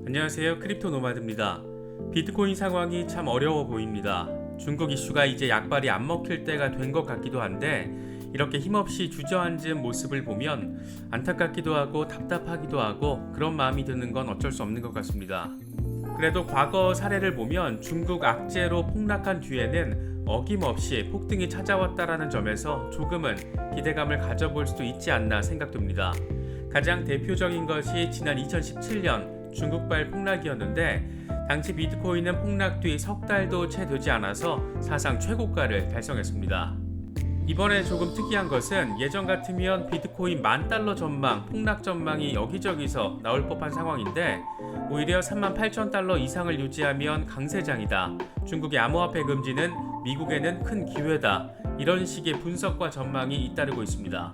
안녕하세요. 크립토 노마드입니다. 비트코인 상황이 참 어려워 보입니다. 중국 이슈가 이제 약발이 안 먹힐 때가 된 것 같기도 한데 이렇게 힘없이 주저앉은 모습을 보면 안타깝기도 하고 답답하기도 하고 그런 마음이 드는 건 어쩔 수 없는 것 같습니다. 그래도 과거 사례를 보면 중국 악재로 폭락한 뒤에는 어김없이 폭등이 찾아왔다라는 점에서 조금은 기대감을 가져볼 수도 있지 않나 생각됩니다. 가장 대표적인 것이 지난 2017년 중국발 폭락이었는데 당시 비트코인은 폭락 뒤 석 달도 채 되지 않아서 사상 최고가를 달성했습니다. 이번에 조금 특이한 것은 예전 같으면 비트코인 $10,000 전망, 폭락 전망이 여기저기서 나올 법한 상황인데 오히려 $38,000 이상을 유지하면 강세장이다. 중국의 암호화폐 금지는 미국에는 큰 기회다. 이런 식의 분석과 전망이 잇따르고 있습니다.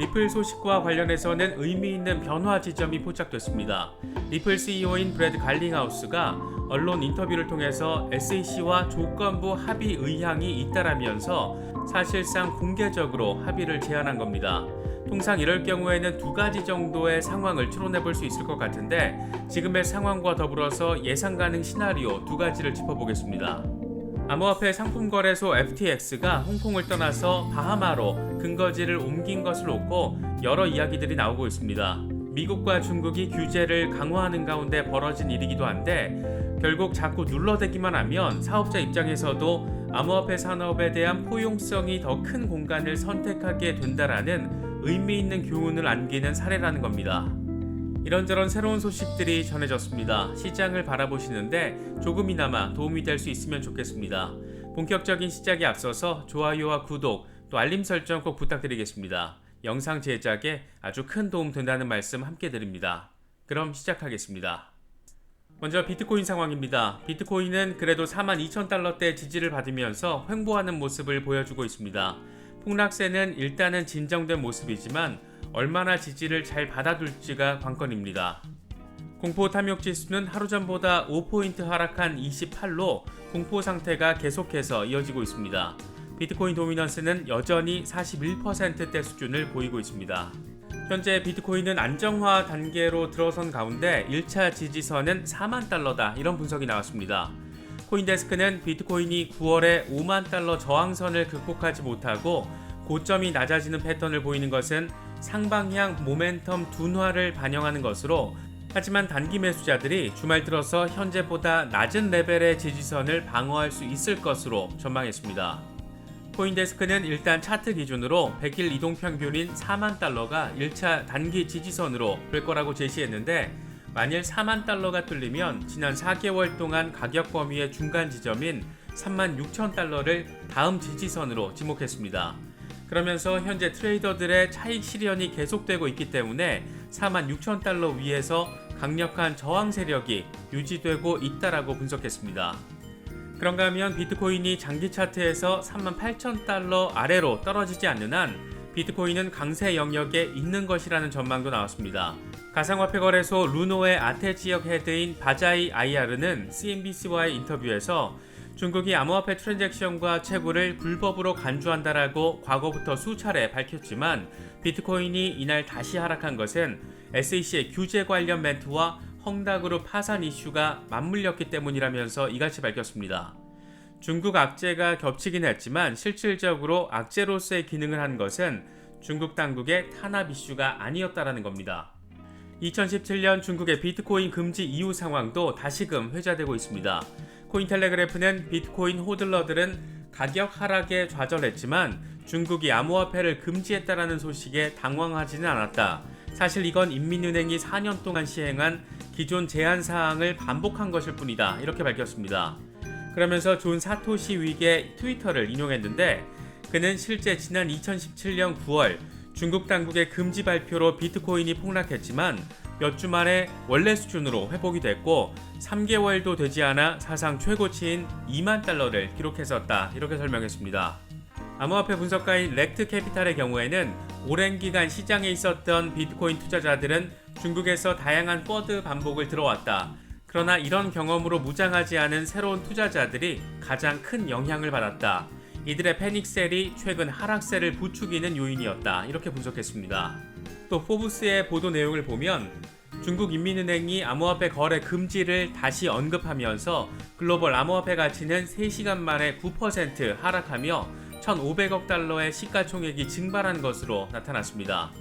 리플 소식과 관련해서는 의미 있는 변화 지점이 포착됐습니다. 리플 CEO인 브래드 갈링하우스가 언론 인터뷰를 통해서 SEC와 조건부 합의 의향이 잇따르면서 사실상 공개적으로 합의를 제안한 겁니다. 통상 이럴 경우에는 두 가지 정도의 상황을 추론해 볼 수 있을 것 같은데 지금의 상황과 더불어서 예상 가능 시나리오 두 가지를 짚어보겠습니다. 암호화폐 상품거래소 FTX가 홍콩을 떠나서 바하마로 근거지를 옮긴 것을 놓고 여러 이야기들이 나오고 있습니다. 미국과 중국이 규제를 강화하는 가운데 벌어진 일이기도 한데 결국 자꾸 눌러대기만 하면 사업자 입장에서도 암호화폐 산업에 대한 포용성이 더 큰 공간을 선택하게 된다라는 의미 있는 교훈을 안기는 사례라는 겁니다. 이런저런 새로운 소식들이 전해졌습니다. 시장을 바라보시는데 조금이나마 도움이 될 수 있으면 좋겠습니다. 본격적인 시작에 앞서서 좋아요와 구독 또 알림 설정 꼭 부탁드리겠습니다. 영상 제작에 아주 큰 도움 된다는 말씀 함께 드립니다. 그럼 시작하겠습니다. 먼저 비트코인 상황입니다. 비트코인은 그래도 $42,000대 지지를 받으면서 횡보하는 모습을 보여주고 있습니다. 폭락세는 일단은 진정된 모습이지만 얼마나 지지를 잘 받아둘지가 관건입니다. 공포 탐욕 지수는 하루 전보다 5포인트 하락한 28로 공포 상태가 계속해서 이어지고 있습니다. 비트코인 도미넌스는 여전히 41%대 수준을 보이고 있습니다. 현재 비트코인은 안정화 단계로 들어선 가운데 1차 지지선은 $40,000다 이런 분석이 나왔습니다. 코인데스크는 비트코인이 9월에 $50,000 저항선을 극복하지 못하고 고점이 낮아지는 패턴을 보이는 것은 상방향 모멘텀 둔화를 반영하는 것으로 하지만 단기 매수자들이 주말 들어서 현재보다 낮은 레벨의 지지선을 방어할 수 있을 것으로 전망했습니다. 코인데스크는 일단 차트 기준으로 100일 이동평균인 $40,000가 1차 단기 지지선으로 될 거라고 제시했는데 만일 $40,000가 뚫리면 지난 4개월 동안 가격 범위의 중간 지점인 $36,000를 다음 지지선으로 지목했습니다. 그러면서 현재 트레이더들의 차익 실현이 계속되고 있기 때문에 $46,000 위에서 강력한 저항 세력이 유지되고 있다라고 분석했습니다. 그런가 하면 비트코인이 장기 차트에서 $38,000 아래로 떨어지지 않는 한 비트코인은 강세 영역에 있는 것이라는 전망도 나왔습니다. 가상화폐 거래소 루노의 아태 지역 헤드인 바자이 IR는 CNBC와의 인터뷰에서 중국이 암호화폐 트랜잭션과 채굴을 불법으로 간주한다라고 과거부터 수차례 밝혔지만 비트코인이 이날 다시 하락한 것은 SEC의 규제 관련 멘트와 헝다그룹 파산 이슈가 맞물렸기 때문이라면서 이같이 밝혔습니다. 중국 악재가 겹치긴 했지만 실질적으로 악재로서의 기능을 한 것은 중국 당국의 탄압 이슈가 아니었다라는 겁니다. 2017년 중국의 비트코인 금지 이후 상황도 다시금 회자되고 있습니다. 코인텔레그래프는 비트코인 호들러들은 가격 하락에 좌절했지만 중국이 암호화폐를 금지했다라는 소식에 당황하지는 않았다. 사실 이건 인민은행이 4년 동안 시행한 기존 제한 사항을 반복한 것일 뿐이다. 이렇게 밝혔습니다. 그러면서 존 사토시 윅의 트위터를 인용했는데 그는 실제 지난 2017년 9월 중국 당국의 금지 발표로 비트코인이 폭락했지만 몇 주 만에 원래 수준으로 회복이 됐고 3개월도 되지 않아 사상 최고치인 $20,000를 기록했었다. 이렇게 설명했습니다. 암호화폐 분석가인 렉트 캐피탈의 경우에는 오랜 기간 시장에 있었던 비트코인 투자자들은 중국에서 다양한 퍼드 반복을 들어왔다. 그러나 이런 경험으로 무장하지 않은 새로운 투자자들이 가장 큰 영향을 받았다. 이들의 패닉셀이 최근 하락세를 부추기는 요인이었다. 이렇게 분석했습니다. 또 포브스의 보도 내용을 보면 중국 인민은행이 암호화폐 거래 금지를 다시 언급하면서 글로벌 암호화폐 가치는 3시간 만에 9% 하락하며 1,500억 달러의 시가총액이 증발한 것으로 나타났습니다.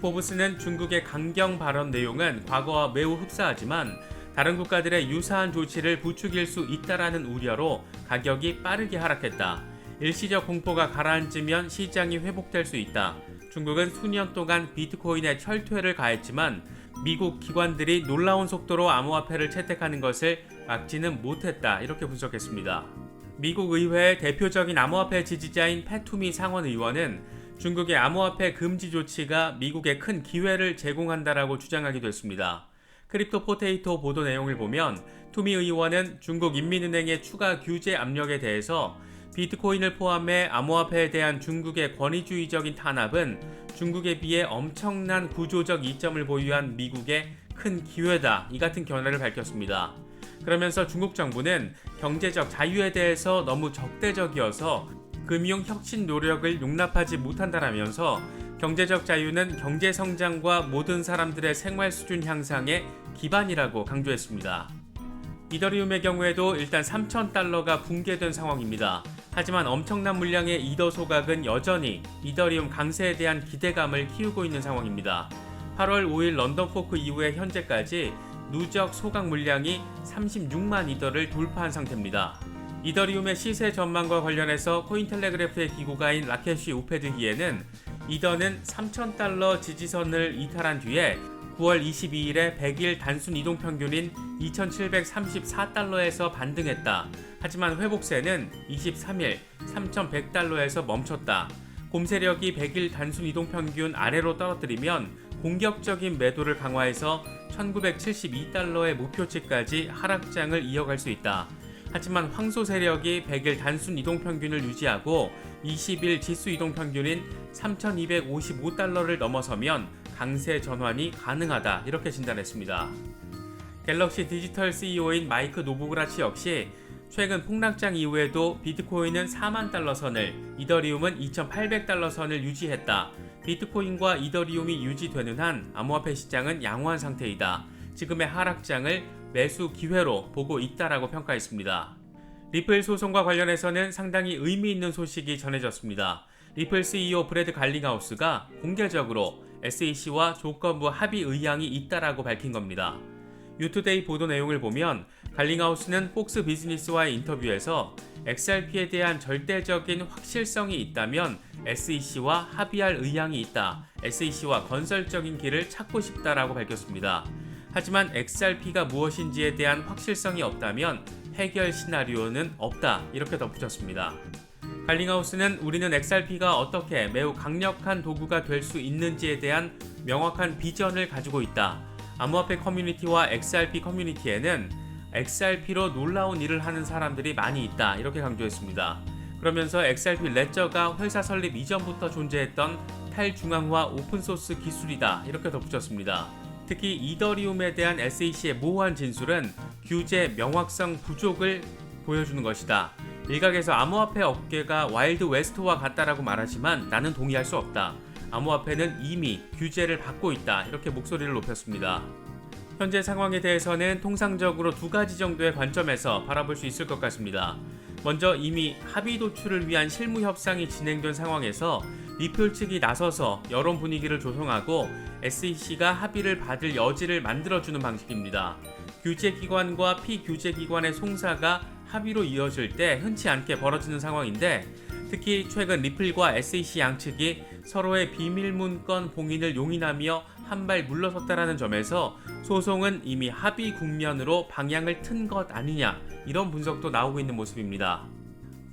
포브스는 중국의 강경 발언 내용은 과거와 매우 흡사하지만 다른 국가들의 유사한 조치를 부추길 수 있다라는 우려로 가격이 빠르게 하락했다. 일시적 공포가 가라앉으면 시장이 회복될 수 있다. 중국은 수년 동안 비트코인에 철퇴를 가했지만 미국 기관들이 놀라운 속도로 암호화폐를 채택하는 것을 막지는 못했다. 이렇게 분석했습니다. 미국 의회의 대표적인 암호화폐 지지자인 패투미 상원 의원은 중국의 암호화폐 금지 조치가 미국에 큰 기회를 제공한다라고 주장하기도 했습니다. 크립토 포테이토 보도 내용을 보면 투미 의원은 중국 인민은행의 추가 규제 압력에 대해서 비트코인을 포함해 암호화폐에 대한 중국의 권위주의적인 탄압은 중국에 비해 엄청난 구조적 이점을 보유한 미국의 큰 기회다. 이 같은 견해를 밝혔습니다. 그러면서 중국 정부는 경제적 자유에 대해서 너무 적대적이어서 금융 혁신 노력을 용납하지 못한다라면서 경제적 자유는 경제 성장과 모든 사람들의 생활 수준 향상의 기반이라고 강조했습니다. 이더리움의 경우에도 일단 3,000달러가 붕괴된 상황입니다. 하지만 엄청난 물량의 이더 소각은 여전히 이더리움 강세에 대한 기대감을 키우고 있는 상황입니다. 8월 5일 런던 포크 이후에 현재까지 누적 소각 물량이 36만 이더를 돌파한 상태입니다. 이더리움의 시세 전망과 관련해서 코인텔레그래프의 기고가인 라켓시 우페드기에는 이더는 3,000달러 지지선을 이탈한 뒤에 9월 22일에 100일 단순 이동 평균인 2,734달러에서 반등했다. 하지만 회복세는 23일 3,100달러에서 멈췄다. 곰세력이 100일 단순 이동 평균 아래로 떨어뜨리면 공격적인 매도를 강화해서 1,972달러의 목표치까지 하락장을 이어갈 수 있다. 하지만 황소 세력이 100일 단순 이동 평균을 유지하고 20일 지수 이동 평균인 3,255달러를 넘어서면 강세 전환이 가능하다. 이렇게 진단했습니다. 갤럭시 디지털 CEO인 마이크 노보그라치 역시 최근 폭락장 이후에도 비트코인은 4만 달러 선을, 이더리움은 2,800달러 선을 유지했다. 비트코인과 이더리움이 유지되는 한 암호화폐 시장은 양호한 상태이다. 지금의 하락장을 매수 기회로 보고 있다라고 평가했습니다. 리플 소송과 관련해서는 상당히 의미 있는 소식이 전해졌습니다. 리플 CEO 브래드 갈링하우스가 공개적으로 SEC와 조건부 합의 의향이 있다라고 밝힌 겁니다. 유투데이 보도 내용을 보면 갈링하우스는 폭스 비즈니스와의 인터뷰에서 XRP에 대한 절대적인 확실성이 있다면 SEC와 합의할 의향이 있다. SEC와 건설적인 길을 찾고 싶다라고 밝혔습니다. 하지만 XRP가 무엇인지에 대한 확실성이 없다면 해결 시나리오는 없다. 이렇게 덧붙였습니다. 갈링하우스는 우리는 XRP가 어떻게 매우 강력한 도구가 될 수 있는지에 대한 명확한 비전을 가지고 있다. 암호화폐 커뮤니티와 XRP 커뮤니티에는 XRP로 놀라운 일을 하는 사람들이 많이 있다. 이렇게 강조했습니다. 그러면서 XRP 레저가 회사 설립 이전부터 존재했던 탈중앙화 오픈소스 기술이다. 이렇게 덧붙였습니다. 특히 이더리움에 대한 SEC의 모호한 진술은 규제 명확성 부족을 보여주는 것이다. 일각에서 암호화폐 업계가 와일드 웨스트와 같다라고 말하지만 나는 동의할 수 없다. 암호화폐는 이미 규제를 받고 있다. 이렇게 목소리를 높였습니다. 현재 상황에 대해서는 통상적으로 두 가지 정도의 관점에서 바라볼 수 있을 것 같습니다. 먼저 이미 합의 도출을 위한 실무 협상이 진행된 상황에서 리플 측이 나서서 여론 분위기를 조성하고 SEC가 합의를 받을 여지를 만들어주는 방식입니다. 규제기관과 피규제기관의 송사가 합의로 이어질 때 흔치 않게 벌어지는 상황인데 특히 최근 리플과 SEC 양측이 서로의 비밀문건 봉인을 용인하며 한 발 물러섰다라는 점에서 소송은 이미 합의 국면으로 방향을 튼 것 아니냐 이런 분석도 나오고 있는 모습입니다.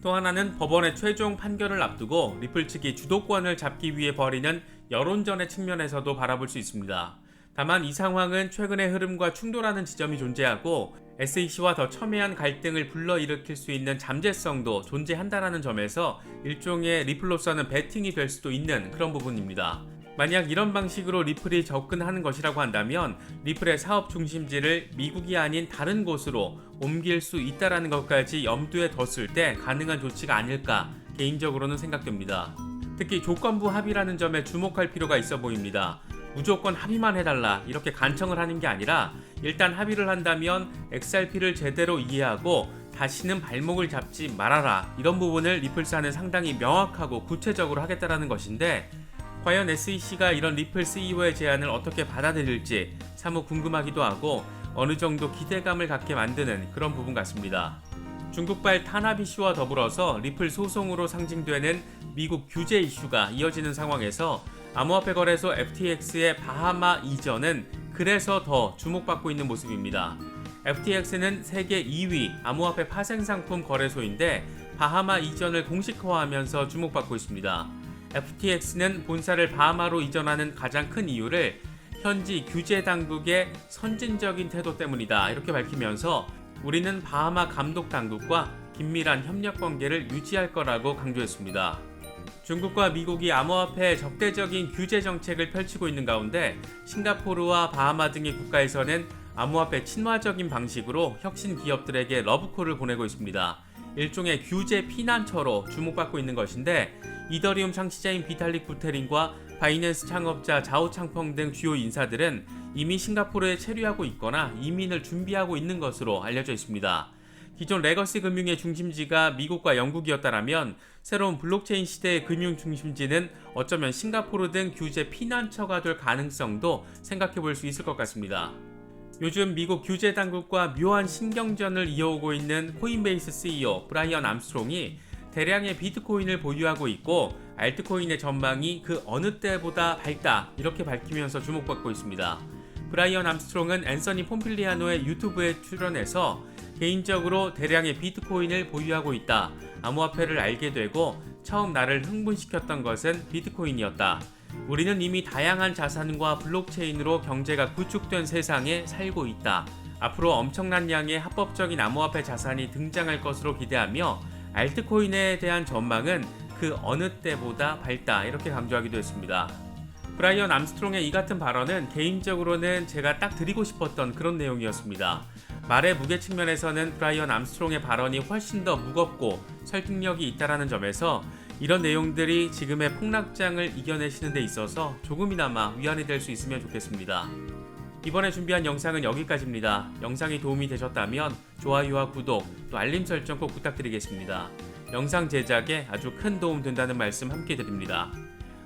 또 하나는 법원의 최종 판결을 앞두고 리플 측이 주도권을 잡기 위해 벌이는 여론전의 측면에서도 바라볼 수 있습니다. 다만 이 상황은 최근의 흐름과 충돌하는 지점이 존재하고 SEC와 더 첨예한 갈등을 불러일으킬 수 있는 잠재성도 존재한다라는 점에서 일종의 리플로서는 배팅이 될 수도 있는 그런 부분입니다. 만약 이런 방식으로 리플이 접근하는 것이라고 한다면 리플의 사업 중심지를 미국이 아닌 다른 곳으로 옮길 수 있다는 것까지 염두에 뒀을 때 가능한 조치가 아닐까 개인적으로는 생각됩니다. 특히 조건부 합의라는 점에 주목할 필요가 있어 보입니다. 무조건 합의만 해달라 이렇게 간청을 하는 게 아니라 일단 합의를 한다면 XRP를 제대로 이해하고 다시는 발목을 잡지 말아라, 이런 부분을 리플사는 상당히 명확하고 구체적으로 하겠다라는 것인데, 과연 SEC가 이런 리플 CEO의 제안을 어떻게 받아들일지 사뭇 궁금하기도 하고 어느 정도 기대감을 갖게 만드는 그런 부분 같습니다. 중국발 탄압 이슈와 더불어서 리플 소송으로 상징되는 미국 규제 이슈가 이어지는 상황에서 암호화폐 거래소 FTX의 바하마 이전은 그래서 더 주목받고 있는 모습입니다. FTX는 세계 2위 암호화폐 파생상품 거래소인데 바하마 이전을 공식화하면서 주목받고 있습니다. FTX는 본사를 바하마로 이전하는 가장 큰 이유를 현지 규제 당국의 선진적인 태도 때문이다 이렇게 밝히면서 우리는 바하마 감독 당국과 긴밀한 협력 관계를 유지할 거라고 강조했습니다. 중국과 미국이 암호화폐 적대적인 규제 정책을 펼치고 있는 가운데 싱가포르와 바하마 등의 국가에서는 암호화폐 친화적인 방식으로 혁신 기업들에게 러브콜을 보내고 있습니다. 일종의 규제 피난처로 주목받고 있는 것인데, 이더리움 창시자인 비탈릭 부테린과 바이낸스 창업자 자오 창펑 등 주요 인사들은 이미 싱가포르에 체류하고 있거나 이민을 준비하고 있는 것으로 알려져 있습니다. 기존 레거시 금융의 중심지가 미국과 영국이었다라면 새로운 블록체인 시대의 금융 중심지는 어쩌면 싱가포르 등 규제 피난처가 될 가능성도 생각해 볼 수 있을 것 같습니다. 요즘 미국 규제 당국과 묘한 신경전을 이어오고 있는 코인베이스 CEO 브라이언 암스트롱이 대량의 비트코인을 보유하고 있고 알트코인의 전망이 그 어느 때보다 밝다 이렇게 밝히면서 주목받고 있습니다. 브라이언 암스트롱은 앤서니 폼필리아노의 유튜브에 출연해서 개인적으로 대량의 비트코인을 보유하고 있다. 암호화폐를 알게 되고 처음 나를 흥분시켰던 것은 비트코인이었다. 우리는 이미 다양한 자산과 블록체인으로 경제가 구축된 세상에 살고 있다. 앞으로 엄청난 양의 합법적인 암호화폐 자산이 등장할 것으로 기대하며 알트코인에 대한 전망은 그 어느 때보다 밝다 이렇게 강조하기도 했습니다. 브라이언 암스트롱의 이 같은 발언은 개인적으로는 제가 딱 드리고 싶었던 그런 내용이었습니다. 말의 무게 측면에서는 브라이언 암스트롱의 발언이 훨씬 더 무겁고 설득력이 있다는 점에서 이런 내용들이 지금의 폭락장을 이겨내시는 데 있어서 조금이나마 위안이 될 수 있으면 좋겠습니다. 이번에 준비한 영상은 여기까지입니다. 영상이 도움이 되셨다면 좋아요와 구독, 또 알림 설정 꼭 부탁드리겠습니다. 영상 제작에 아주 큰 도움 된다는 말씀 함께 드립니다.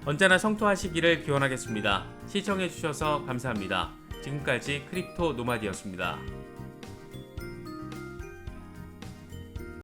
언제나 성토하시기를 기원하겠습니다. 시청해주셔서 감사합니다. 지금까지 크립토 노마디였습니다.